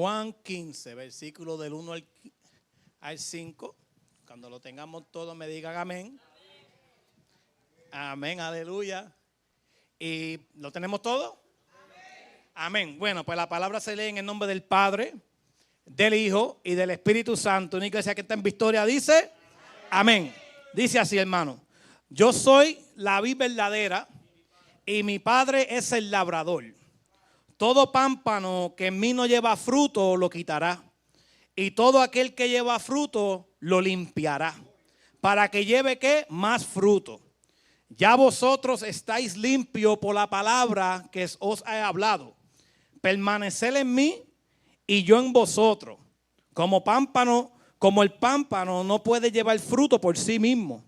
Juan 15, versículo del 1 al 5. Cuando lo tengamos todo me digan amén. Amén, aleluya. ¿Y lo tenemos todo? Amén. Bueno, pues la palabra se lee en el nombre del Padre, del Hijo y del Espíritu Santo. Una iglesia que está en victoria dice amén. Dice así, hermano: yo soy la vid verdadera y mi Padre es el labrador. Todo pámpano que en mí no lleva fruto lo quitará, y todo aquel que lleva fruto lo limpiará, para que lleve ¿qué? Más fruto. Ya vosotros estáis limpios por la palabra que os he hablado. Permaneced en mí y yo en vosotros. Como el pámpano no puede llevar fruto por sí mismo,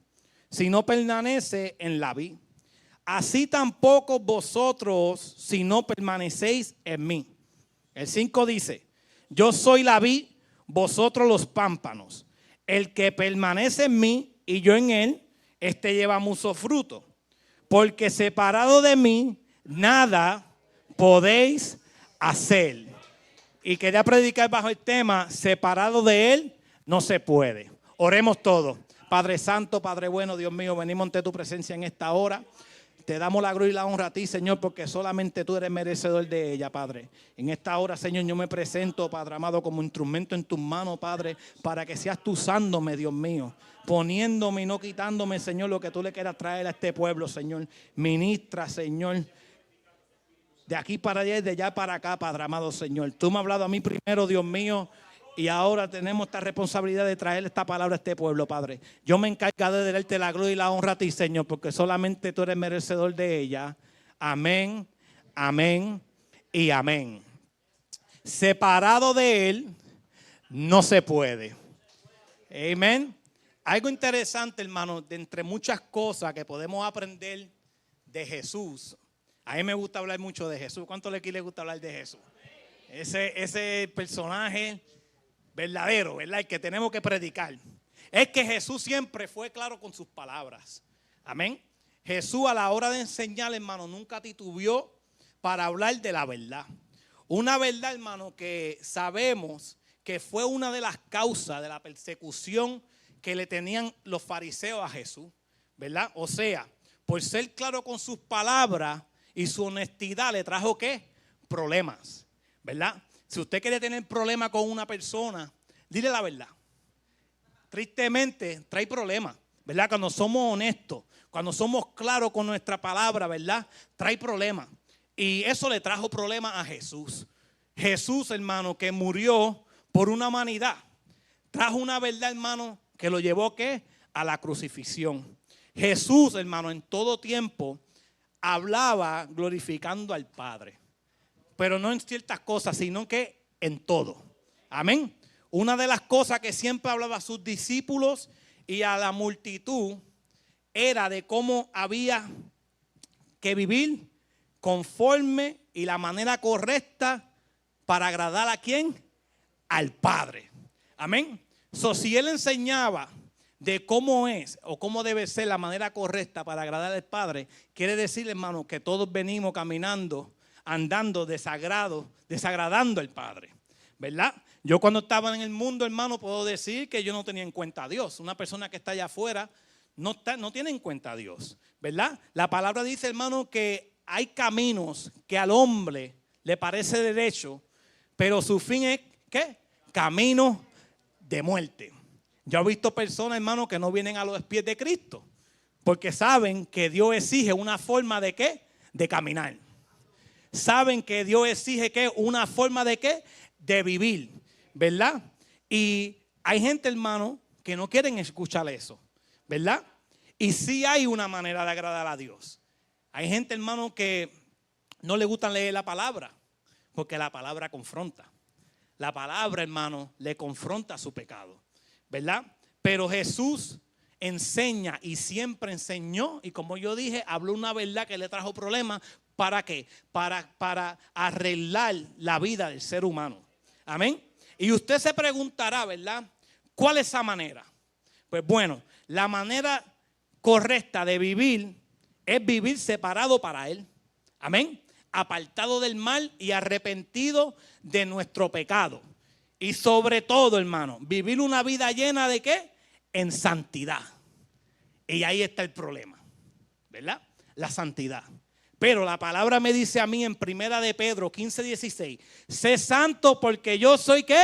si no permanece en la vid. Así tampoco vosotros, si no permanecéis en mí. El 5 dice: yo soy la vid, vosotros los pámpanos. El que permanece en mí y yo en él, este lleva mucho fruto. Porque separado de mí, nada podéis hacer. Y quería predicar bajo el tema: separado de él, no se puede. Oremos todos. Padre Santo, Padre bueno, Dios mío, venimos ante tu presencia en esta hora. Te damos la gloria y la honra a ti, Señor, porque solamente tú eres merecedor de ella, Padre. En esta hora, Señor, yo me presento, Padre amado, como instrumento en tus manos, Padre, para que seas tú usándome, Dios mío, poniéndome y no quitándome, Señor, lo que tú le quieras traer a este pueblo, Señor. Ministra, Señor, de aquí para allá y de allá para acá, Padre amado, Señor. Tú me has hablado a mí primero, Dios mío, y ahora tenemos esta responsabilidad de traer esta palabra a este pueblo, Padre. Yo me encargaré de darte la gloria y la honra a ti, Señor, porque solamente tú eres merecedor de ella. Amén, amén y amén. Separado de él, no se puede. Amén. Algo interesante, hermano, de entre muchas cosas que podemos aprender de Jesús. A mí me gusta hablar mucho de Jesús. ¿Cuánto le gusta hablar de Jesús? Ese personaje verdadero, ¿verdad? El que tenemos que predicar. Es que Jesús siempre fue claro con sus palabras. Amén. Jesús, a la hora de enseñar, hermano, nunca titubeó para hablar de la verdad. Una verdad, hermano, que sabemos que fue una de las causas de la persecución que le tenían los fariseos a Jesús, ¿verdad? O sea, por ser claro con sus palabras y su honestidad, le trajo ¿qué? Problemas, ¿verdad? Si usted quiere tener problemas con una persona, dile la verdad. Tristemente trae problemas, ¿verdad? Cuando somos honestos, cuando somos claros con nuestra palabra, ¿verdad? Trae problemas. Y eso le trajo problemas a Jesús. Jesús, hermano, que murió por una humanidad, trajo una verdad, hermano, que lo llevó ¿qué? A la crucifixión. Jesús, hermano, en todo tiempo hablaba glorificando al Padre. Pero no en ciertas cosas, sino que en todo. Amén. Una de las cosas que siempre hablaba a sus discípulos y a la multitud era de cómo había que vivir conforme y la manera correcta para agradar ¿a quién? Al Padre. Amén. Si él enseñaba de cómo es o cómo debe ser la manera correcta para agradar al Padre, quiere decir, hermano, que todos venimos caminando, andando desagradando al Padre, ¿verdad? Yo cuando estaba en el mundo, hermano, puedo decir que yo no tenía en cuenta a Dios. Una persona que está allá afuera no tiene en cuenta a Dios, ¿verdad? La palabra dice, hermano, que hay caminos que al hombre le parece derecho, pero su fin es, ¿qué? Camino de muerte. Yo he visto personas, hermano, que no vienen a los pies de Cristo, porque saben que Dios exige una forma de ¿qué? De caminar. Saben que Dios exige ¿qué? Una forma de ¿qué? De vivir, ¿verdad? Y hay gente, hermano, que no quieren escuchar eso, ¿verdad? Y sí hay una manera de agradar a Dios. Hay gente, hermano, que no le gusta leer la palabra, porque la palabra confronta. La palabra, hermano, le confronta su pecado, ¿verdad? Pero Jesús enseña y siempre enseñó, y como yo dije, habló una verdad que le trajo problemas. ¿Para qué? Para arreglar la vida del ser humano. Amén. Y usted se preguntará, ¿verdad? ¿Cuál es esa manera? Pues bueno, la manera correcta de vivir es vivir separado para Él. Amén. apartado del mal y arrepentido de nuestro pecado. Y sobre todo, hermano, vivir una vida llena de ¿qué? En santidad. Y ahí está el problema, ¿verdad? La santidad. Pero la palabra me dice a mí en primera de Pedro 15:16, sé santo porque yo soy ¿qué?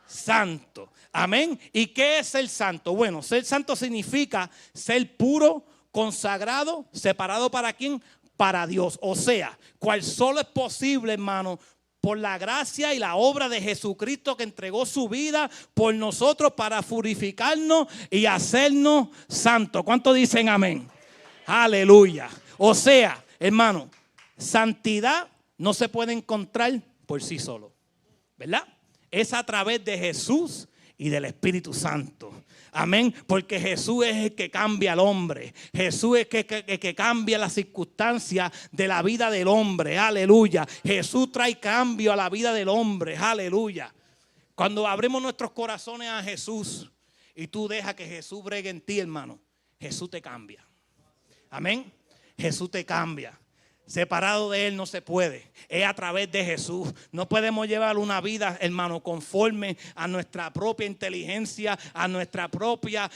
Santo. Amén. ¿Y qué es ser santo? Bueno, ser santo significa ser puro, consagrado, separado ¿para quién? Para Dios. O sea, cual solo es posible, hermano, por la gracia y la obra de Jesucristo que entregó su vida por nosotros para purificarnos y hacernos santos. ¿Cuántos dicen amén? Aleluya. O sea, hermano, santidad no se puede encontrar por sí solo, ¿verdad? Es a través de Jesús y del Espíritu Santo. Amén. Porque Jesús es el que cambia al hombre. Jesús es el que cambia las circunstancias de la vida del hombre. Aleluya. Jesús trae cambio a la vida del hombre. Aleluya. Cuando abrimos nuestros corazones a Jesús y tú dejas que Jesús bregue en ti, hermano, Jesús te cambia. Amén. Jesús te cambia. Separado de Él no se puede. Es a través de Jesús. No podemos llevar una vida, hermano, conforme a nuestra propia inteligencia, a nuestra propia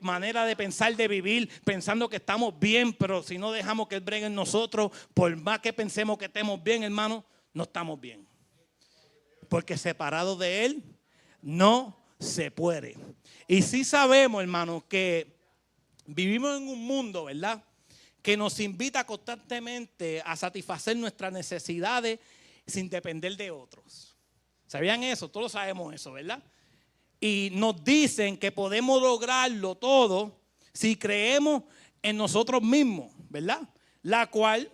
manera de pensar, de vivir, pensando que estamos bien, pero si no dejamos que Él bregue en nosotros, por más que pensemos que estemos bien, hermano, no estamos bien. Porque separado de Él no se puede. Y sí sabemos, hermano, que vivimos en un mundo, ¿verdad?, que nos invita constantemente a satisfacer nuestras necesidades sin depender de otros. ¿Sabían eso? Todos sabemos eso, ¿verdad? Y nos dicen que podemos lograrlo todo si creemos en nosotros mismos, ¿verdad? La cual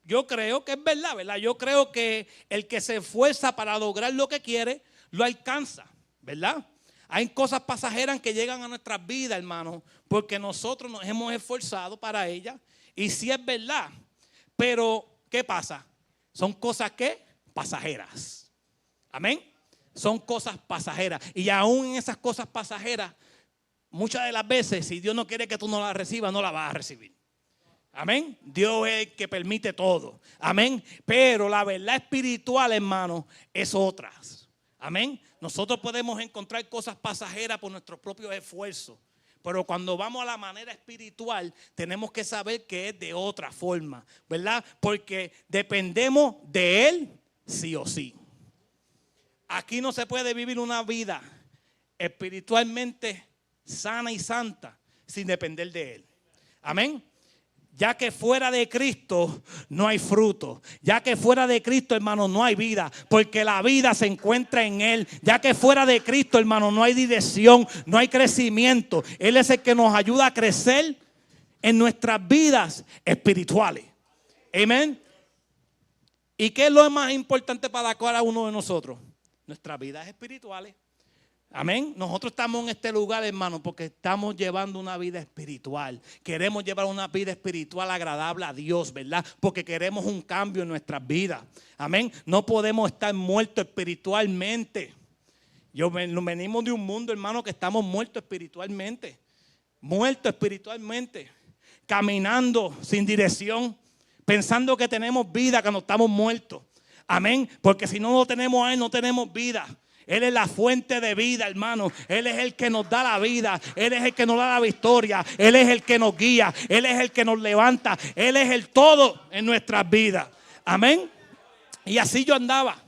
yo creo que es verdad, ¿verdad? Yo creo que el que se esfuerza para lograr lo que quiere, lo alcanza, ¿verdad? Hay cosas pasajeras que llegan a nuestras vidas, hermano, porque nosotros nos hemos esforzado para ellas. Y sí es verdad, pero ¿qué pasa? Son cosas que pasajeras. Amén. Son cosas pasajeras. Y aún en esas cosas pasajeras, muchas de las veces, si Dios no quiere que tú no las recibas, no las vas a recibir. Amén. Dios es el que permite todo. Amén. Pero la verdad espiritual, hermano, es otra. Amén. Nosotros podemos encontrar cosas pasajeras por nuestros propios esfuerzos. Pero cuando vamos a la manera espiritual, tenemos que saber que es de otra forma, ¿verdad? Porque dependemos de Él sí o sí. Aquí no se puede vivir una vida espiritualmente sana y santa sin depender de Él. Amén. Ya que fuera de Cristo no hay fruto. Ya que fuera de Cristo, hermano, no hay vida. Porque la vida se encuentra en Él. Ya que fuera de Cristo, hermano, no hay dirección, no hay crecimiento. Él es el que nos ayuda a crecer en nuestras vidas espirituales. Amén. ¿Y qué es lo más importante para cada uno de nosotros? Nuestras vidas espirituales. Amén. Nosotros estamos en este lugar, hermano, porque estamos llevando una vida espiritual. Queremos llevar una vida espiritual agradable a Dios, ¿verdad? Porque queremos un cambio en nuestras vidas. Amén. No podemos estar muertos espiritualmente. Venimos de un mundo, hermano, que estamos muertos espiritualmente. Muertos espiritualmente. Caminando sin dirección. Pensando que tenemos vida, que no estamos muertos. Amén. Porque si no lo tenemos a Él, no tenemos vida. Él es la fuente de vida, hermano. Él es el que nos da la vida. Él es el que nos da la victoria. Él es el que nos guía. Él es el que nos levanta. Él es el todo en nuestras vidas. Amén. Y así yo andaba,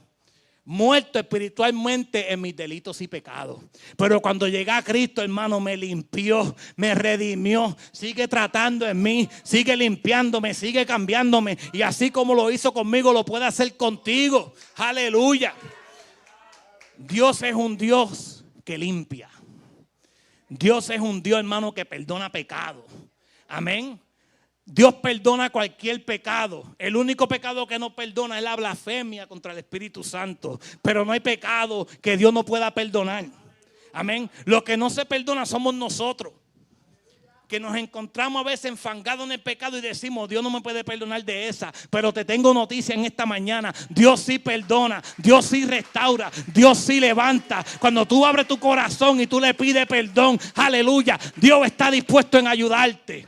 muerto espiritualmente en mis delitos y pecados. Pero cuando llegué a Cristo, hermano, me limpió, me redimió. Sigue tratando en mí, sigue limpiándome, sigue cambiándome. Y así como lo hizo conmigo, lo puede hacer contigo. Aleluya. Dios es un Dios que limpia. Dios es un Dios, hermano, que perdona pecado. Amén. Dios perdona cualquier pecado. El único pecado que no perdona es la blasfemia contra el Espíritu Santo. Pero no hay pecado que Dios no pueda perdonar. Amén. Lo que no se perdona somos nosotros, que nos encontramos a veces enfangados en el pecado y decimos, Dios no me puede perdonar de esa. Pero te tengo noticia en esta mañana. Dios sí perdona, Dios sí restaura, Dios sí levanta. Cuando tú abres tu corazón y tú le pides perdón, aleluya, Dios está dispuesto en ayudarte.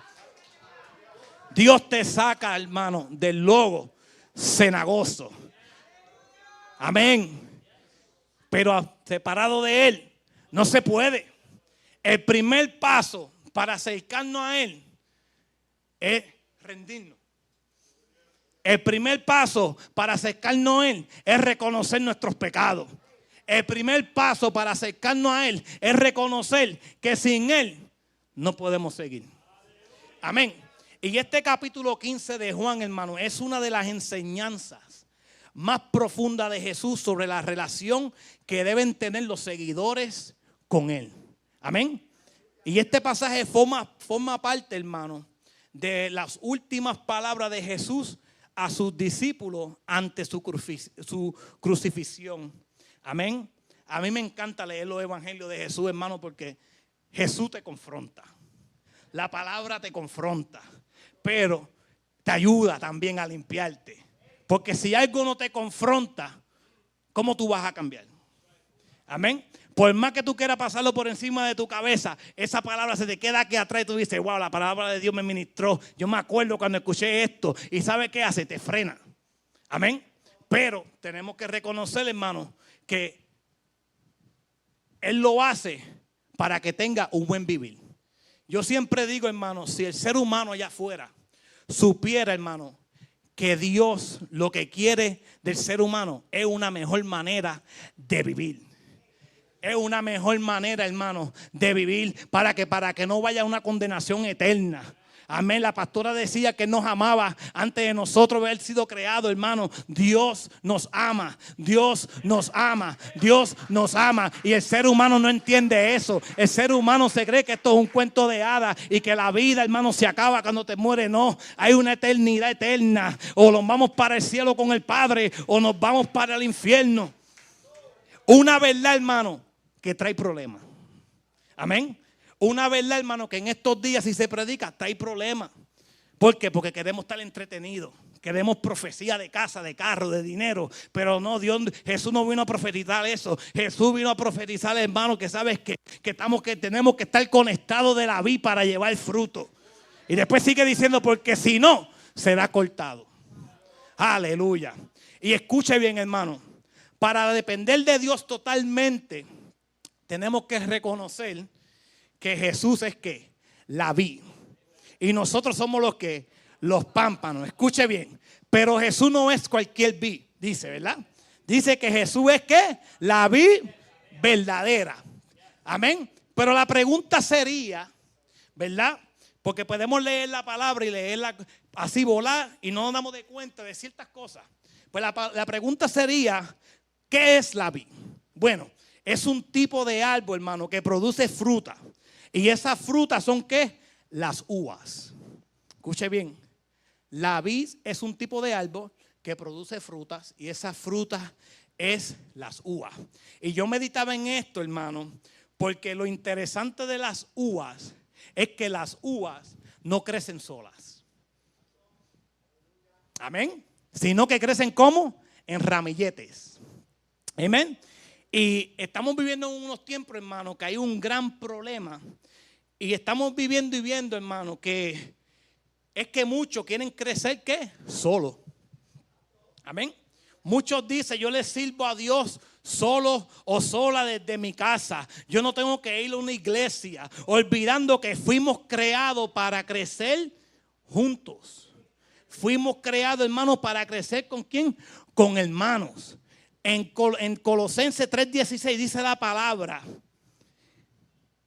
Dios te saca, hermano, del lodo cenagoso. Amén. Pero separado de Él no se puede. El primer paso para acercarnos a Él es rendirnos. El primer paso para acercarnos a Él es reconocer nuestros pecados. El primer paso para acercarnos a Él es reconocer que sin Él no podemos seguir. Amén. Y este capítulo 15 de Juan, hermano, es una de las enseñanzas más profundas de Jesús sobre la relación que deben tener los seguidores con Él. Amén. Y este pasaje forma parte, hermano, de las últimas palabras de Jesús a sus discípulos ante su crucifixión. Amén. A mí me encanta leer los evangelios de Jesús, hermano, porque Jesús te confronta. La palabra te confronta, pero te ayuda también a limpiarte. Porque si algo no te confronta, ¿cómo tú vas a cambiar? Amén. Por más que tú quieras pasarlo por encima de tu cabeza, esa palabra se te queda aquí atrás y tú dices, wow, la palabra de Dios me ministró. Yo me acuerdo cuando escuché esto. ¿Y sabe qué hace? Te frena. Amén. Pero tenemos que reconocer, hermano, que Él lo hace para que tenga un buen vivir. Yo siempre digo, hermano, si el ser humano allá afuera supiera, hermano, que Dios lo que quiere del ser humano es una mejor manera de vivir. Es una mejor manera, hermano, de vivir para que no vaya a una condenación eterna. Amén. La pastora decía que nos amaba antes de nosotros haber sido creados, hermano. Dios nos ama. Dios nos ama. Dios nos ama. Y el ser humano no entiende eso. El ser humano se cree que esto es un cuento de hadas y que la vida, hermano, se acaba cuando te mueres. No, hay una eternidad eterna. O nos vamos para el cielo con el Padre o nos vamos para el infierno. Una verdad, hermano, que trae problemas. Amén. Una verdad, hermano, que en estos días si se predica, trae problemas. ¿Por qué? Porque queremos estar entretenidos. Queremos profecía de casa, de carro, de dinero. Pero no, Jesús no vino a profetizar eso. Jesús vino a profetizar, hermano, que sabes que tenemos que estar conectados de la vid para llevar fruto. Y después sigue diciendo, porque si no, será cortado. Aleluya. Y escuche bien, hermano. Para depender de Dios totalmente, tenemos que reconocer que Jesús es ¿qué? La vid. Y nosotros somos los pámpanos. Escuche bien. Pero Jesús no es cualquier vid, dice, ¿verdad? Dice que Jesús es ¿qué? La vid verdadera. Amén. Pero la pregunta sería, ¿verdad? Porque podemos leer la palabra y leerla así volar y no nos damos de cuenta de ciertas cosas. Pues la pregunta sería, ¿qué es la vid? Bueno, es un tipo de árbol, hermano, que produce fruta. Y esas frutas son ¿qué? Las uvas. Escuche bien. La vid es un tipo de árbol que produce frutas y esas frutas es las uvas. Y yo meditaba en esto, hermano, porque lo interesante de las uvas es que las uvas no crecen solas. Amén. Sino que crecen ¿cómo? En ramilletes. Amén. Y estamos viviendo en unos tiempos, hermano, que hay un gran problema. Y estamos viviendo y viendo, hermano, que es que muchos quieren crecer, ¿qué? Solo. Amén. Muchos dicen, yo le sirvo a Dios solo o sola desde mi casa. Yo no tengo que ir a una iglesia, olvidando que fuimos creados para crecer juntos. Fuimos creados, hermanos, para crecer ¿con quién? Con hermanos. En Colosenses 3:16 dice la palabra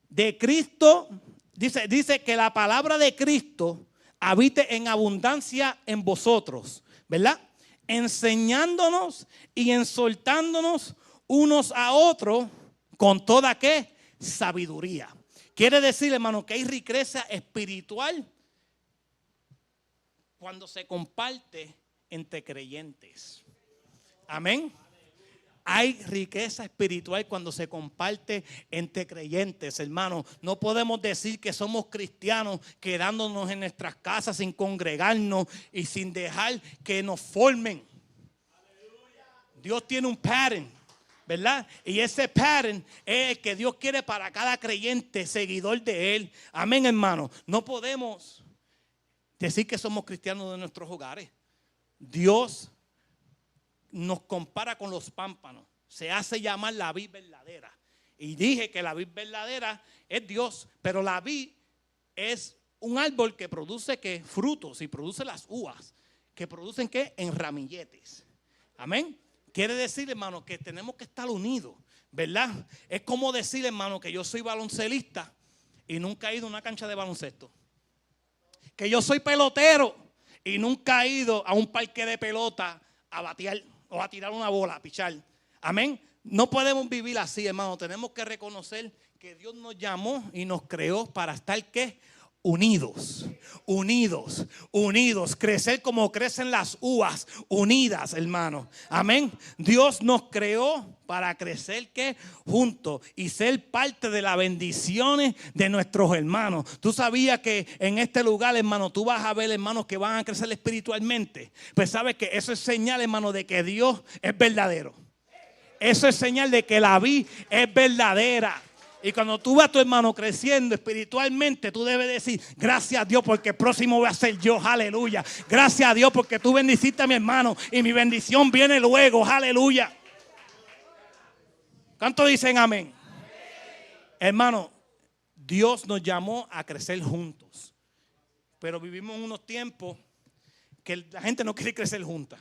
de Cristo, dice que la palabra de Cristo habite en abundancia en vosotros, ¿verdad? Enseñándonos y exhortándonos unos a otros con toda ¿qué? Sabiduría. Quiere decir, hermano, que hay riqueza espiritual cuando se comparte entre creyentes. Amén. Hay riqueza espiritual cuando se comparte entre creyentes, hermano. No podemos decir que somos cristianos quedándonos en nuestras casas sin congregarnos y sin dejar que nos formen. Dios tiene un pattern, ¿verdad? Y ese pattern es el que Dios quiere para cada creyente, seguidor de Él. Amén, hermano. No podemos decir que somos cristianos de nuestros hogares. Dios nos compara con los pámpanos. Se hace llamar la vid verdadera. Y dije que la vid verdadera es Dios, pero la vid es un árbol que produce ¿qué? Frutos y produce las uvas, que producen ¿qué? En ramilletes. Amén. Quiere decir, hermano, que tenemos que estar unidos, ¿verdad? Es como decir, hermano, que yo soy baloncelista y nunca he ido a una cancha de baloncesto. Que yo soy pelotero y nunca he ido a un parque de pelota a batear o a tirar una bola, a pichar. Amén. No podemos vivir así, hermano. Tenemos que reconocer que Dios nos llamó y nos creó para estar ¿qué? Unidos, unidos, unidos, crecer como crecen las uvas, unidas, hermano. Amén. Dios nos creó para crecer ¿qué? Juntos y ser parte de las bendiciones de nuestros hermanos. Tú sabías que en este lugar, hermano, tú vas a ver hermanos que van a crecer espiritualmente. Pues sabes que eso es señal, hermano, de que Dios es verdadero. Eso es señal de que la vid es verdadera. Y cuando tú ves a tu hermano creciendo espiritualmente, tú debes decir, gracias a Dios porque el próximo voy a ser yo, aleluya. Gracias a Dios porque tú bendiciste a mi hermano y mi bendición viene luego, aleluya. ¿Cuántos dicen amén? Hermano, Dios nos llamó a crecer juntos. Pero vivimos en unos tiempos que la gente no quiere crecer junta.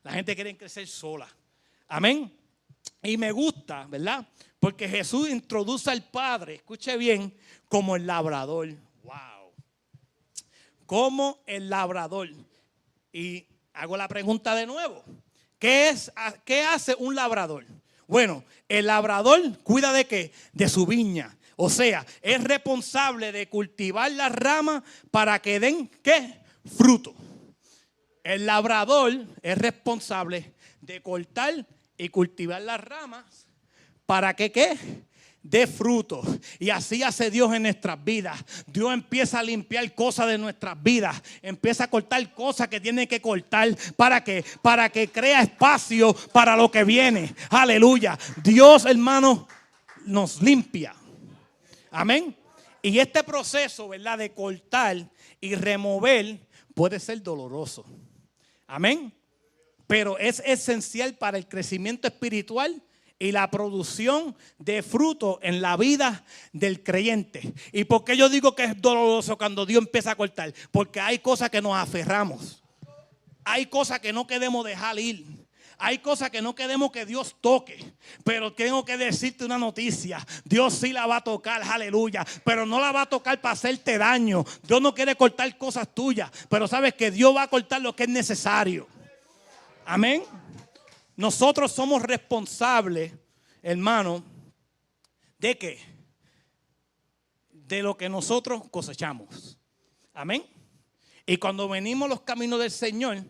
La gente quiere crecer sola. Amén. Y me gusta, ¿verdad? Porque Jesús introduce al Padre, escuche bien, como el labrador. Wow. Como el labrador. Y hago la pregunta de nuevo. ¿Qué hace un labrador? Bueno, el labrador cuida ¿de qué? De su viña. O sea, es responsable de cultivar las ramas para que den ¿qué? Fruto. El labrador es responsable de cortar y cultivar las ramas para que ¿qué? Dé fruto. Y así hace Dios en nuestras vidas. Dios empieza a limpiar cosas de nuestras vidas. Empieza a cortar cosas que tiene que cortar. ¿Para qué? Para que crea espacio para lo que viene. Aleluya. Dios, hermano, nos limpia. Amén. Y este proceso, ¿verdad? De cortar y remover puede ser doloroso. Amén. Pero es esencial para el crecimiento espiritual y la producción de fruto en la vida del creyente. ¿Y por qué yo digo que es doloroso cuando Dios empieza a cortar? Porque hay cosas que nos aferramos. Hay cosas que no queremos dejar ir. Hay cosas que no queremos que Dios toque. Pero tengo que decirte una noticia. Dios sí la va a tocar, aleluya. Pero no la va a tocar para hacerte daño. Dios no quiere cortar cosas tuyas. Pero sabes que Dios va a cortar lo que es necesario. Amén. Nosotros somos responsables, hermano, ¿de qué? De lo que nosotros cosechamos. Amén. Y cuando venimos los caminos del Señor,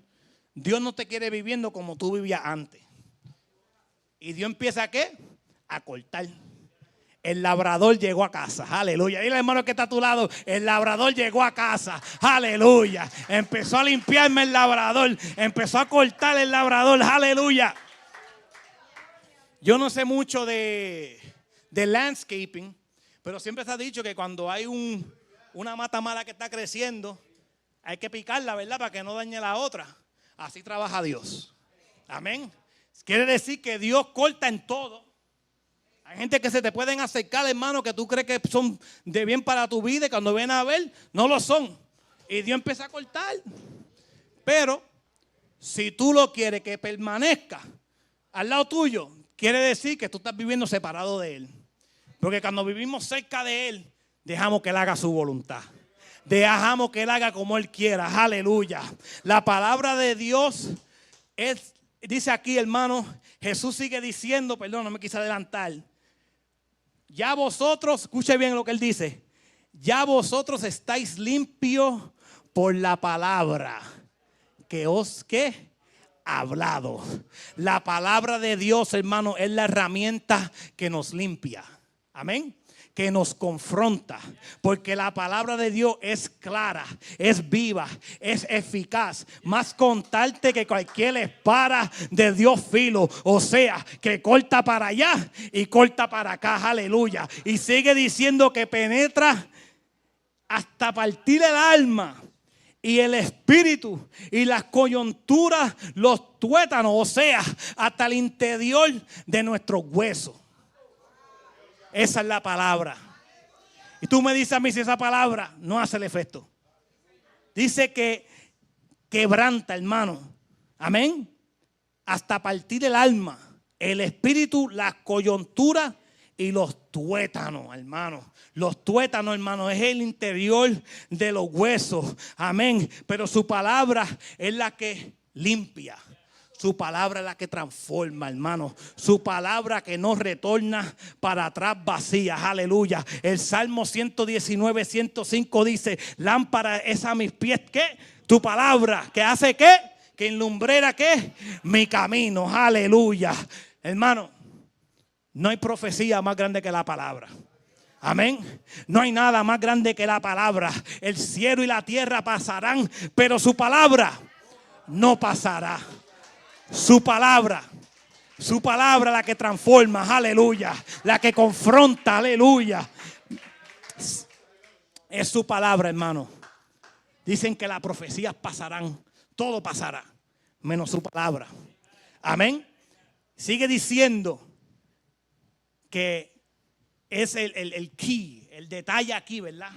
Dios no te quiere viviendo como tú vivías antes. Y Dios empieza ¿a qué? A cortar. El labrador llegó a casa, aleluya. Dile, hermano, que está a tu lado, el labrador llegó a casa, aleluya. Empezó a limpiarme el labrador, empezó a cortar el labrador, aleluya. Yo no sé mucho de landscaping, pero siempre se ha dicho que cuando hay una mata mala que está creciendo, hay que picarla, ¿verdad? Para que no dañe la otra. Así trabaja Dios. Amén. Quiere decir que Dios corta en todo. Hay gente que se te pueden acercar, hermano, que tú crees que son de bien para tu vida y cuando vienen a ver, no lo son. Y Dios empieza a cortar. Pero si tú lo quieres que permanezca al lado tuyo, quiere decir que tú estás viviendo separado de Él. Porque cuando vivimos cerca de Él, dejamos que Él haga su voluntad. Dejamos que Él haga como Él quiera. Aleluya. La palabra de Dios dice aquí, hermano, Jesús sigue diciendo, perdón, no me quise adelantar. Ya vosotros, escuche bien lo que Él dice. Ya vosotros estáis limpios por la palabra que os he hablado. La palabra de Dios, hermano, es la herramienta que nos limpia. Amén. Que nos confronta, porque la palabra de Dios es clara, es viva, es eficaz, más cortante que cualquier espada de Dios filo, o sea, que corta para allá y corta para acá, aleluya, y sigue diciendo que penetra hasta partir el alma y el espíritu y las coyunturas, los tuétanos, o sea, hasta el interior de nuestros huesos. Esa es la palabra. Y tú me dices a mí si esa palabra no hace el efecto. Dice que quebranta, hermano. Amén. Hasta partir el alma, el espíritu, las coyunturas y los tuétanos, hermano. Los tuétanos, hermano, es el interior de los huesos. Amén. Pero su palabra es la que limpia. Su palabra es la que transforma, hermano. Su palabra que no retorna para atrás vacía. Aleluya. El Salmo 119, 105 dice: lámpara es a mis pies, ¿qué? Tu palabra, ¿que hace qué? Que enlumbrera, ¿qué? Mi camino. Aleluya. Hermano, no hay profecía más grande que la palabra. Amén. No hay nada más grande que la palabra. El cielo y la tierra pasarán, pero su palabra no pasará. Su palabra la que transforma, aleluya, la que confronta, aleluya. Es su palabra, hermano. Dicen que las profecías pasarán, todo pasará, menos su palabra. Amén. Sigue diciendo que es el key, el detalle aquí, ¿verdad?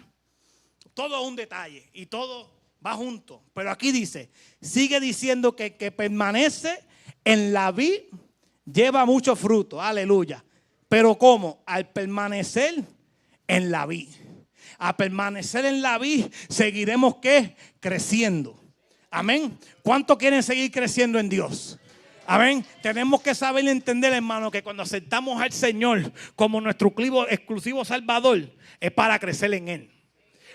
Todo es un detalle y todo va junto. Pero aquí dice, sigue diciendo que permanece en la vid lleva mucho fruto. Aleluya. Pero ¿cómo? Al permanecer en la vid. A permanecer en la vid seguiremos ¿qué? Creciendo. Amén. ¿Cuántos quieren seguir creciendo en Dios? Amén. Tenemos que saber y entender, hermano, que cuando aceptamos al Señor como nuestro exclusivo Salvador, es para crecer en Él.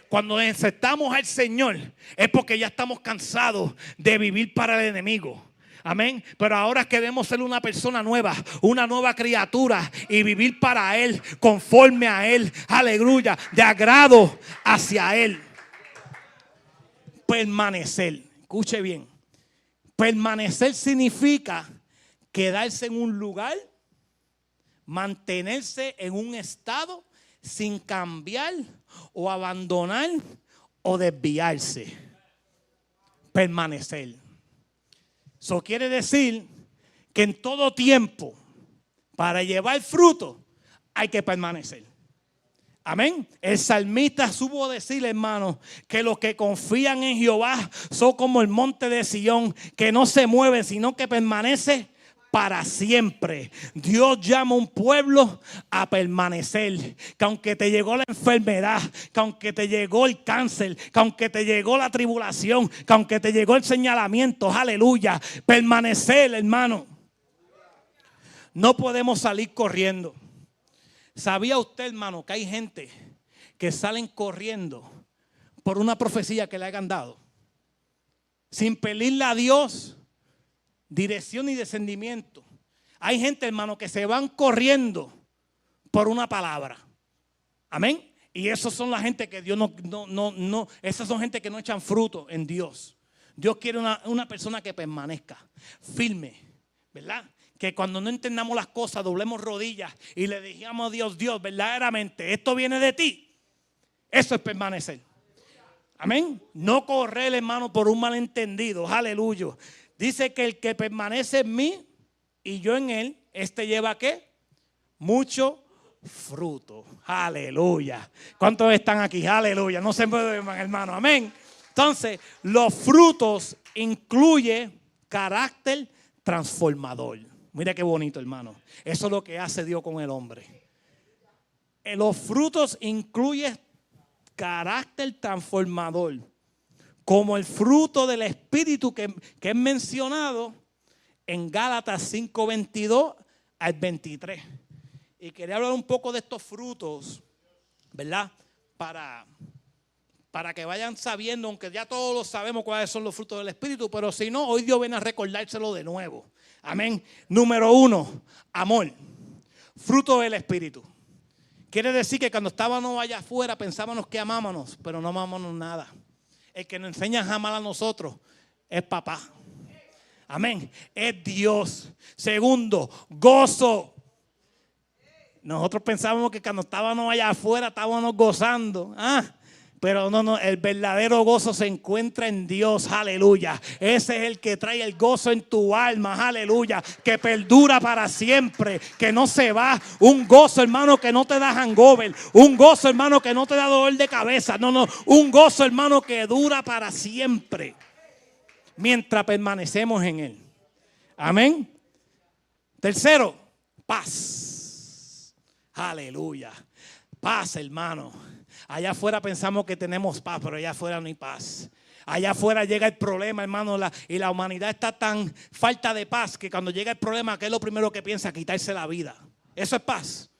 Cuando aceptamos al Señor es porque ya estamos cansados de vivir para el enemigo. Amén. Pero ahora queremos ser una persona nueva, una nueva criatura y vivir para Él, conforme a Él. Aleluya. De agrado hacia Él. Permanecer. Escuche bien. Permanecer significa quedarse en un lugar, mantenerse en un estado sin cambiar o abandonar o desviarse. Permanecer. Eso quiere decir que en todo tiempo, para llevar fruto, hay que permanecer. Amén. El salmista supo decir, hermano, que los que confían en Jehová son como el monte de Sión, que no se mueve, sino que permanece para siempre. Dios llama a un pueblo a permanecer. Que aunque te llegó la enfermedad, que aunque te llegó el cáncer, que aunque te llegó la tribulación, que aunque te llegó el señalamiento, aleluya, permanecer, hermano. No podemos salir corriendo. ¿Sabía usted, hermano, que hay gente que salen corriendo por una profecía que le hayan dado? Sin pedirle a Dios dirección y descendimiento. Hay gente, hermano, que se van corriendo por una palabra. Amén. Y esos son la gente que Dios no, esas son gente que no echan fruto en Dios. Dios quiere una persona que permanezca firme, ¿verdad? Que cuando no entendamos las cosas, doblemos rodillas y le digamos a Dios, Dios, verdaderamente, esto viene de ti. Eso es permanecer. Amén. No correr, hermano, por un malentendido. Aleluya. Dice que el que permanece en mí y yo en él, este lleva ¿qué? Mucho fruto. Aleluya. ¿Cuántos están aquí? Aleluya. No se muevan, hermano. Amén. Entonces, los frutos incluyen carácter transformador. Mira qué bonito, hermano. Eso es lo que hace Dios con el hombre. Los frutos incluyen carácter transformador. Como el fruto del Espíritu que es mencionado en Gálatas 5, 22 al 23. Y quería hablar un poco de estos frutos, ¿verdad? Para que vayan sabiendo, aunque ya todos sabemos cuáles son los frutos del Espíritu, pero si no, hoy Dios viene a recordárselo de nuevo. Amén. Número 1, amor. Fruto del Espíritu. Quiere decir que cuando estábamos allá afuera pensábamos que amábamos, pero no amábamos nada. El que nos enseña a amar a nosotros es papá. Amén. Es Dios. Segundo, gozo. Nosotros pensábamos que cuando estábamos allá afuera estábamos gozando. Pero no, el verdadero gozo se encuentra en Dios, aleluya. Ese es el que trae el gozo en tu alma, aleluya. Que perdura para siempre, que no se va. Un gozo, hermano, que no te da hangover. Un gozo, hermano, que no te da dolor de cabeza. No, un gozo, hermano, que dura para siempre. Mientras permanecemos en Él. Amén. Tercero, paz. Aleluya. Paz, hermano. Allá afuera pensamos que tenemos paz, pero allá afuera no hay paz. Allá afuera llega el problema, hermano, y la humanidad está tan falta de paz que cuando llega el problema, ¿qué es lo primero que piensa? Quitarse la vida. ¿Eso es paz?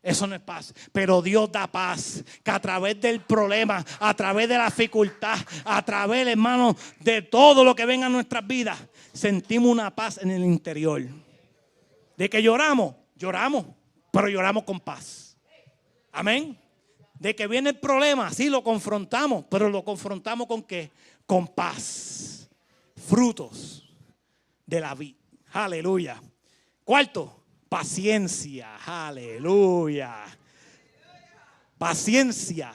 Eso no es paz. Pero Dios da paz, que a través del problema, a través de la dificultad, a través, hermano, de todo lo que venga a nuestras vidas, sentimos una paz en el interior. De que lloramos, pero lloramos con paz. Amén. De que viene el problema, sí lo confrontamos, pero lo confrontamos ¿con qué? Con paz. Frutos de la vida. Aleluya. Cuarto, paciencia. Aleluya. Paciencia.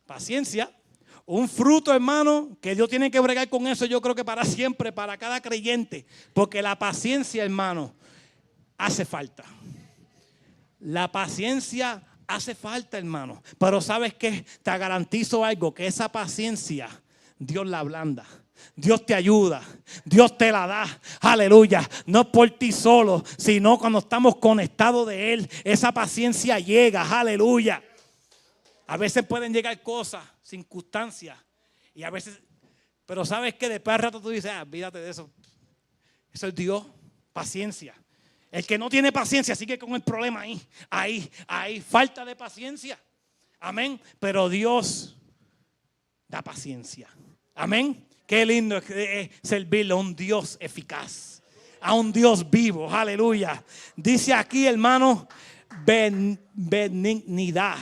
Paciencia. Un fruto, hermano, que Dios tiene que bregar con eso, yo creo que para siempre, para cada creyente. Porque la paciencia, hermano, hace falta. La paciencia hace falta, hermano. Pero ¿sabes qué? Te garantizo algo, que esa paciencia Dios la ablanda. Dios te ayuda. Dios te la da. Aleluya. No por ti solo, sino cuando estamos conectados de Él. Esa paciencia llega. Aleluya. A veces pueden llegar cosas, circunstancias. Y a veces, pero ¿sabes qué? Después al rato tú dices, olvídate de eso. Eso es Dios. Paciencia. El que no tiene paciencia sigue con el problema ahí, falta de paciencia. Amén. Pero Dios da paciencia. Amén. Qué lindo es servirle a un Dios eficaz, a un Dios vivo. Aleluya. Dice aquí, hermano, benignidad.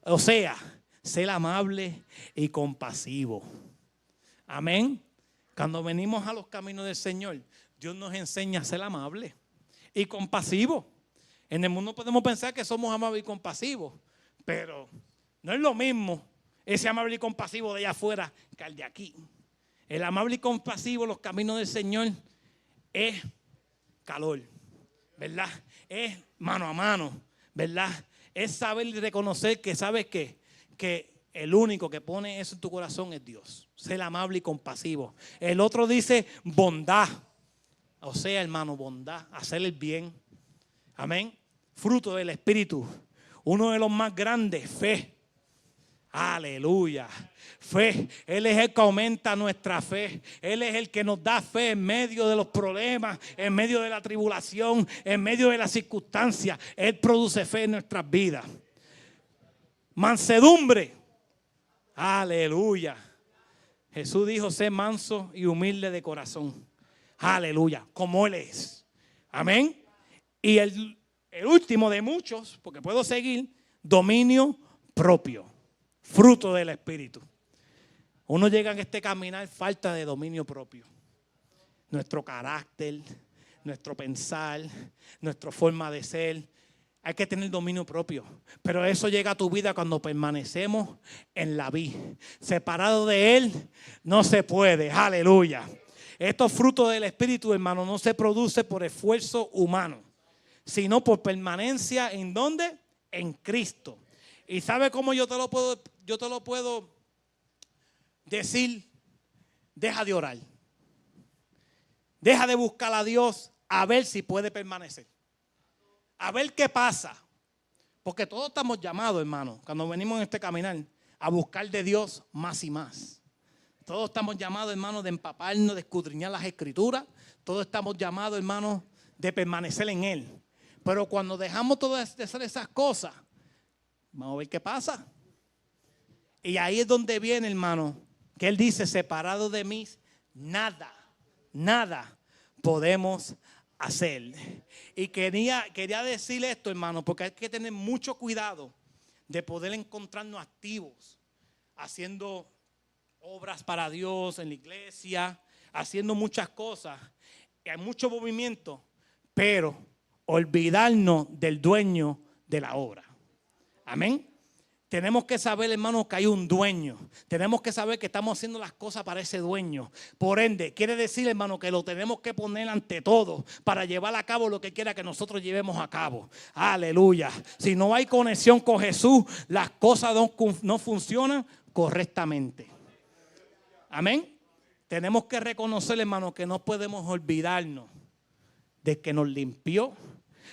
O sea, ser amable y compasivo. Amén. Cuando venimos a los caminos del Señor, Dios nos enseña a ser amable y compasivo. En el mundo podemos pensar que somos amables y compasivos, pero no es lo mismo ese amable y compasivo de allá afuera que el de aquí. El amable y compasivo, los caminos del Señor, es calor, ¿verdad? Es mano a mano, ¿verdad? Es saber y reconocer que sabes que el único que pone eso en tu corazón es Dios. Ser amable y compasivo. El otro dice bondad. O sea, hermano, bondad, hacer el bien. Amén. Fruto del Espíritu. Uno de los más grandes, fe. Aleluya. Fe. Él es el que aumenta nuestra fe. Él es el que nos da fe en medio de los problemas, en medio de la tribulación, en medio de las circunstancias. Él produce fe en nuestras vidas. Mansedumbre. Aleluya. Jesús dijo, sé manso y humilde de corazón. Aleluya, como Él es. Amén. Y el último de muchos, porque puedo seguir, dominio propio. Fruto del Espíritu. Uno llega en este caminar falta de dominio propio. Nuestro carácter, nuestro pensar, nuestra forma de ser. Hay que tener dominio propio. Pero eso llega a tu vida cuando permanecemos en la vid. Separado de Él no se puede. Aleluya. Estos frutos del Espíritu, hermano, no se produce por esfuerzo humano, sino por permanencia ¿en dónde? En Cristo. ¿Y sabe cómo yo te lo puedo decir? Deja de orar. Deja de buscar a Dios a ver si puede permanecer. A ver qué pasa. Porque todos estamos llamados, hermano, cuando venimos en este caminar, a buscar de Dios más y más. Todos estamos llamados, hermano, de empaparnos, de escudriñar las Escrituras. Todos estamos llamados, hermano, de permanecer en Él. Pero cuando dejamos todas de hacer esas cosas, vamos a ver qué pasa. Y ahí es donde viene, hermano, que Él dice, separado de mí, nada podemos hacer. Y quería decir esto, hermano, porque hay que tener mucho cuidado de poder encontrarnos activos, haciendo obras para Dios en la iglesia, haciendo muchas cosas. Y hay mucho movimiento, pero olvidarnos del dueño de la obra. Amén. Tenemos que saber, hermano, que hay un dueño. Tenemos que saber que estamos haciendo las cosas para ese dueño. Por ende, quiere decir, hermano, que lo tenemos que poner ante todo para llevar a cabo lo que quiera que nosotros llevemos a cabo. Aleluya. Si no hay conexión con Jesús, las cosas no funcionan correctamente. Amén. Tenemos que reconocer, hermano, que no podemos olvidarnos de que nos limpió,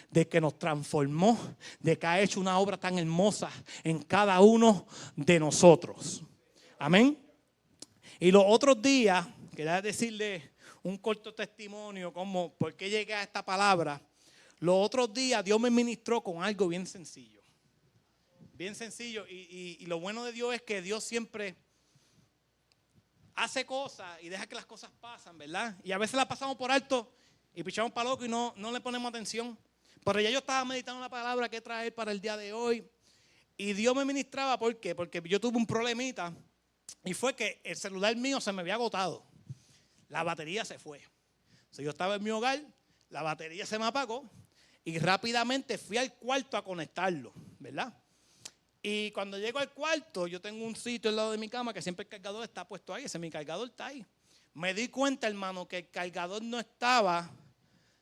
de que nos transformó, de que ha hecho una obra tan hermosa en cada uno de nosotros. Amén. Y los otros días, quería decirle un corto testimonio como por qué llegué a esta palabra. Los otros días Dios me ministró con algo bien sencillo. Bien sencillo. Y lo bueno de Dios es que Dios siempre hace cosas y deja que las cosas pasan, ¿verdad? Y a veces las pasamos por alto y pichamos para loco y no le ponemos atención. Pero ya yo estaba meditando la palabra que traer para el día de hoy. Y Dios me ministraba, ¿por qué? Porque yo tuve un problemita. Y fue que el celular mío se me había agotado. La batería se fue. O sea, yo estaba en mi hogar, la batería se me apagó. Y rápidamente fui al cuarto a conectarlo, ¿verdad? Y cuando llego al cuarto, yo tengo un sitio al lado de mi cama que siempre el cargador está puesto ahí. Ese mi cargador está ahí. Me di cuenta, hermano, que el cargador no estaba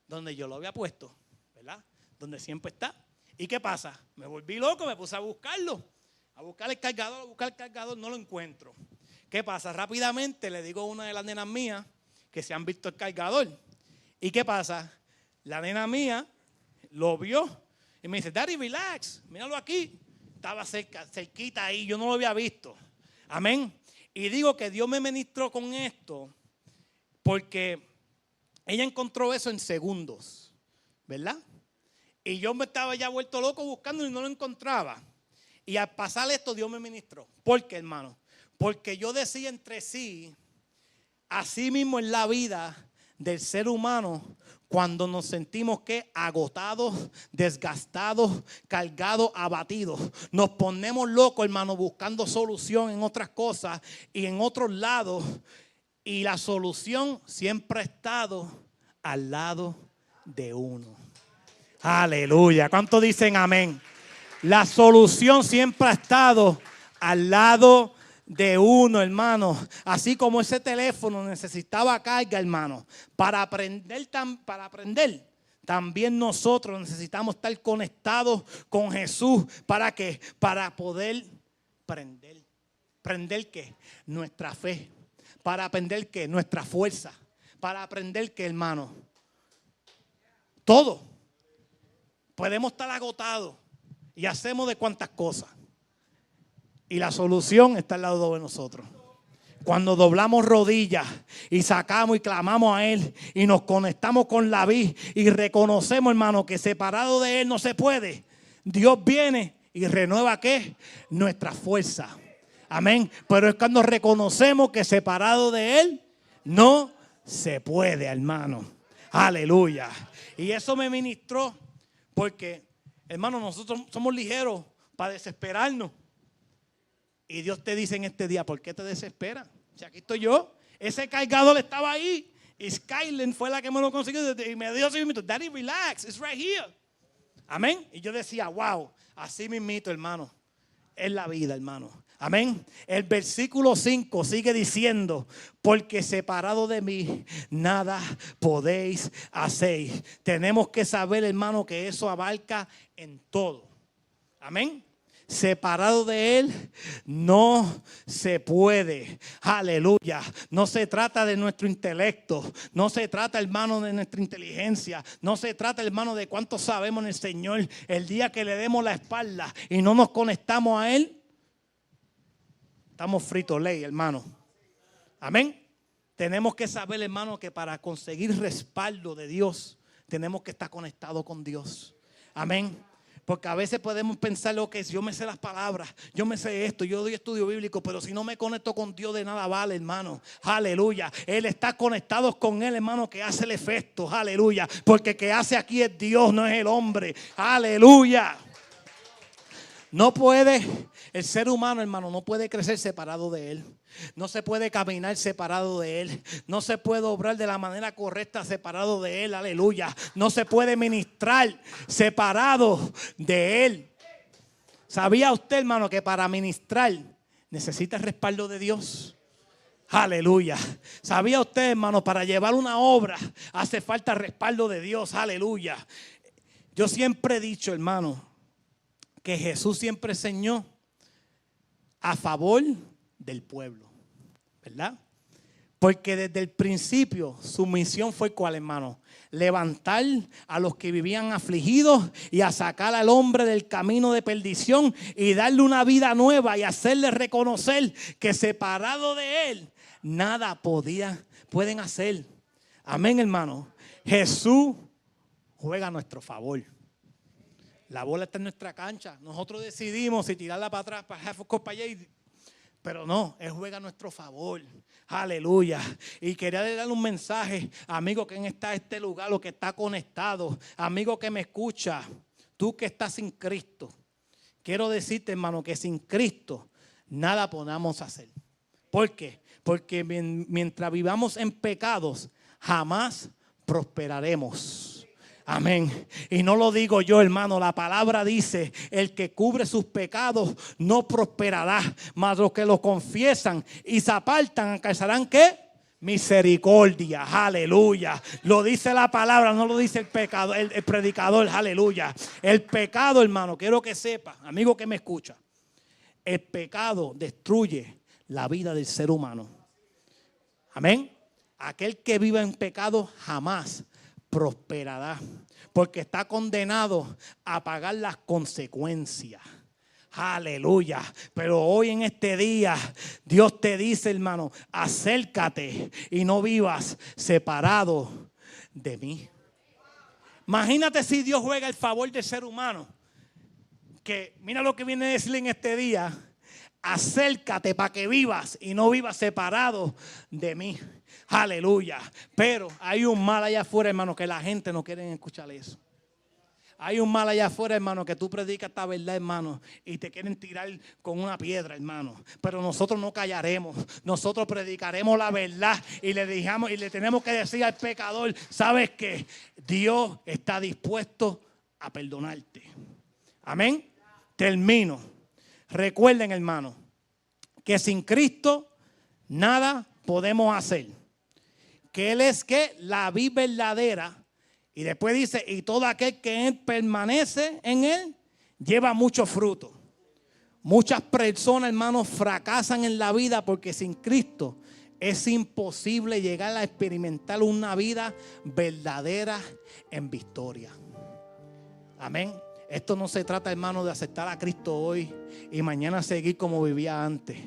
donde yo lo había puesto, ¿verdad? Donde siempre está. ¿Y qué pasa? Me volví loco, me puse a buscarlo. A buscar el cargador, no lo encuentro. ¿Qué pasa? Rápidamente le digo a una de las nenas mías que se han visto el cargador. ¿Y qué pasa? La nena mía lo vio y me dice, Daddy, relax, míralo aquí. Estaba cerquita ahí, yo no lo había visto. Amén. Y digo que Dios me ministró con esto porque ella encontró eso en segundos, ¿verdad? Y yo me estaba ya vuelto loco buscando y no lo encontraba. Y al pasar esto Dios me ministró. ¿Por qué, hermano? Porque yo decía entre sí, así mismo en la vida del ser humano, cuando nos sentimos que agotados, desgastados, cargados, abatidos, nos ponemos locos, hermano, buscando solución en otras cosas y en otros lados. Y la solución siempre ha estado al lado de uno. Aleluya. ¿Cuántos dicen amén? La solución siempre ha estado al lado de uno, hermano. Así como ese teléfono necesitaba carga, hermano. Para aprender, también nosotros necesitamos estar conectados con Jesús. ¿Para qué? Para poder prender. ¿Prender qué? Nuestra fe. Para aprender qué? Nuestra fuerza. Para aprender qué, hermano. Todo. Podemos estar agotados y hacemos de cuantas cosas. Y la solución está al lado de nosotros. Cuando doblamos rodillas y sacamos y clamamos a Él y nos conectamos con la vid y reconocemos, hermano, que separado de Él no se puede. Dios viene y renueva ¿qué? Nuestra fuerza. Amén. Pero es cuando reconocemos que separado de Él no se puede, hermano. Aleluya. Y eso me ministró porque, hermano, nosotros somos ligeros para desesperarnos. Y Dios te dice en este día, ¿por qué te desesperas? O sea, aquí estoy yo. Ese cargador estaba ahí. Y Skylen fue la que me lo consiguió. Y me dio así mismo, Daddy, relax, it's right here. Amén. Y yo decía, wow, así mismito, hermano. Es la vida, hermano. Amén. El versículo 5 sigue diciendo, porque separado de mí nada podéis hacer. Tenemos que saber, hermano, que eso abarca en todo. Amén. Separado de Él no se puede. Aleluya. No se trata de nuestro intelecto. No se trata, hermano, de nuestra inteligencia. No se trata, hermano, de cuánto sabemos en el Señor. El día que le demos la espalda y no nos conectamos a Él, estamos fritos ley, hermano. Amén. Tenemos que saber, hermano, que para conseguir respaldo de Dios, tenemos que estar conectados con Dios. Amén. Porque a veces podemos pensar lo que es, yo me sé las palabras, yo me sé esto, yo doy estudio bíblico, pero si no me conecto con Dios de nada vale, hermano. Aleluya. Él está conectado con Él, hermano, que hace el efecto. Aleluya. Porque que hace aquí es Dios, no es el hombre. Aleluya. No puede, el ser humano, hermano, no puede crecer separado de Él. No se puede caminar separado de Él. No se puede obrar de la manera correcta separado de Él. Aleluya. No se puede ministrar separado de Él. ¿Sabía usted, hermano, que para ministrar necesita el respaldo de Dios? Aleluya. ¿Sabía usted, hermano, para llevar una obra hace falta el respaldo de Dios? Aleluya. Yo siempre he dicho, hermano, que Jesús siempre enseñó a favor del pueblo, ¿verdad? Porque desde el principio su misión fue ¿cuál, hermano? Levantar a los que vivían afligidos y a sacar al hombre del camino de perdición y darle una vida nueva y hacerle reconocer que separado de él nada pueden hacer. Amén, hermano. Jesús juega a nuestro favor. La bola está en nuestra cancha. Nosotros decidimos si tirarla para atrás, para allá, pero no, Él juega a nuestro favor. Aleluya. Y quería darle un mensaje, amigo que está en este lugar o que está conectado, amigo que me escucha, tú que estás sin Cristo. Quiero decirte, hermano, que sin Cristo nada podamos hacer. ¿Por qué? Porque mientras vivamos en pecados, jamás prosperaremos. Amén. Y no lo digo yo, hermano. La palabra dice, el que cubre sus pecados no prosperará. Mas los que lo confiesan y se apartan alcanzarán ¿qué? Misericordia. Aleluya. Lo dice la palabra, no lo dice el pecado, el predicador. Aleluya. El pecado, hermano, quiero que sepa, amigo que me escucha. El pecado destruye la vida del ser humano. Amén. Aquel que viva en pecado jamás prosperará, porque está condenado a pagar las consecuencias. Aleluya. Pero hoy en este día Dios te dice, hermano, acércate y no vivas separado de mí. Imagínate si Dios juega el favor del ser humano, que mira lo que viene a decirle en este día: acércate para que vivas y no vivas separado de mí. Aleluya. Pero hay un mal allá afuera, hermano, que la gente no quiere escuchar eso. Hay un mal allá afuera, hermano, que tú predicas esta verdad, hermano, y te quieren tirar con una piedra, hermano. Pero nosotros no callaremos. Nosotros predicaremos la verdad y le tenemos que decir al pecador, ¿sabes qué? Dios está dispuesto a perdonarte. Amén. Termino. Recuerden, hermano, que sin Cristo nada podemos hacer. Que Él es que la vid verdadera. Y después dice, y todo aquel que permanece en Él lleva mucho fruto. Muchas personas, hermanos, fracasan en la vida porque sin Cristo es imposible llegar a experimentar una vida verdadera en victoria. Amén. Esto no se trata, hermano, de aceptar a Cristo hoy y mañana seguir como vivía antes.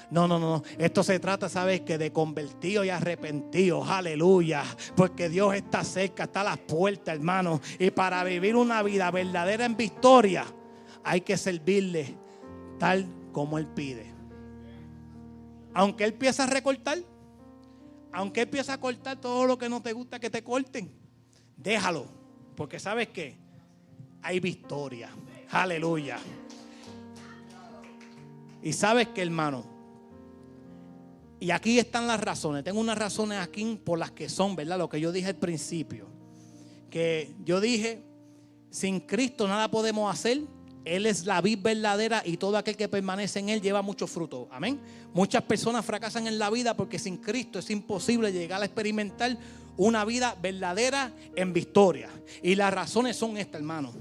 No. Esto se trata, ¿sabes? Que de convertidos y arrepentidos. Aleluya. Porque Dios está cerca, está a las puertas, hermano. Y para vivir una vida verdadera en victoria, hay que servirle tal como Él pide. Aunque Él empieza a recortar, aunque Él empieza a cortar todo lo que no te gusta que te corten, déjalo. Porque ¿sabes qué? Hay victoria. Aleluya. Y sabes que, hermano, y aquí están las razones. Tengo unas razones aquí por las que son, ¿verdad? Lo que yo dije al principio. Que yo dije, sin Cristo nada podemos hacer. Él es la vid verdadera y todo aquel que permanece en Él lleva mucho fruto. Amén. Muchas personas fracasan en la vida porque sin Cristo es imposible llegar a experimentar una vida verdadera en victoria. Y las razones son estas, hermano.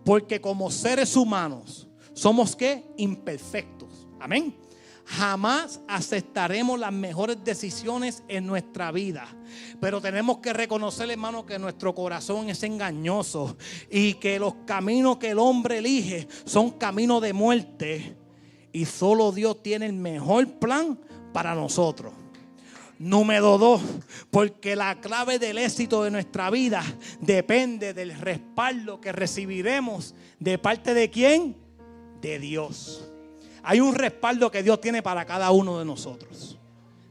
Porque como seres humanos somos ¿qué? Imperfectos. Amén. Jamás aceptaremos las mejores decisiones en nuestra vida. Pero tenemos que reconocer, hermano, que nuestro corazón es engañoso y que los caminos que el hombre elige son caminos de muerte. Y solo Dios tiene el mejor plan para nosotros. Número 2, porque la clave del éxito de nuestra vida depende del respaldo que recibiremos de parte de ¿quién? De Dios. Hay un respaldo que Dios tiene para cada uno de nosotros.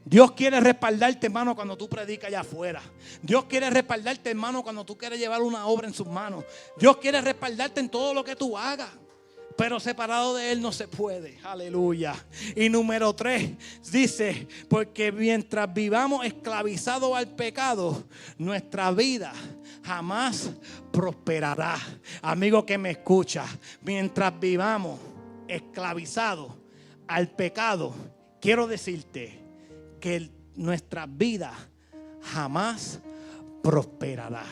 Dios quiere respaldarte, hermano, cuando tú predicas allá afuera. Dios quiere respaldarte, hermano, cuando tú quieres llevar una obra en sus manos. Dios quiere respaldarte en todo lo que tú hagas. Pero separado de Él no se puede. Aleluya. Y número 3 dice, porque mientras vivamos esclavizados al pecado, nuestra vida jamás prosperará. Amigo que me escucha, mientras vivamos esclavizado al pecado, quiero decirte que nuestra vida jamás prosperará.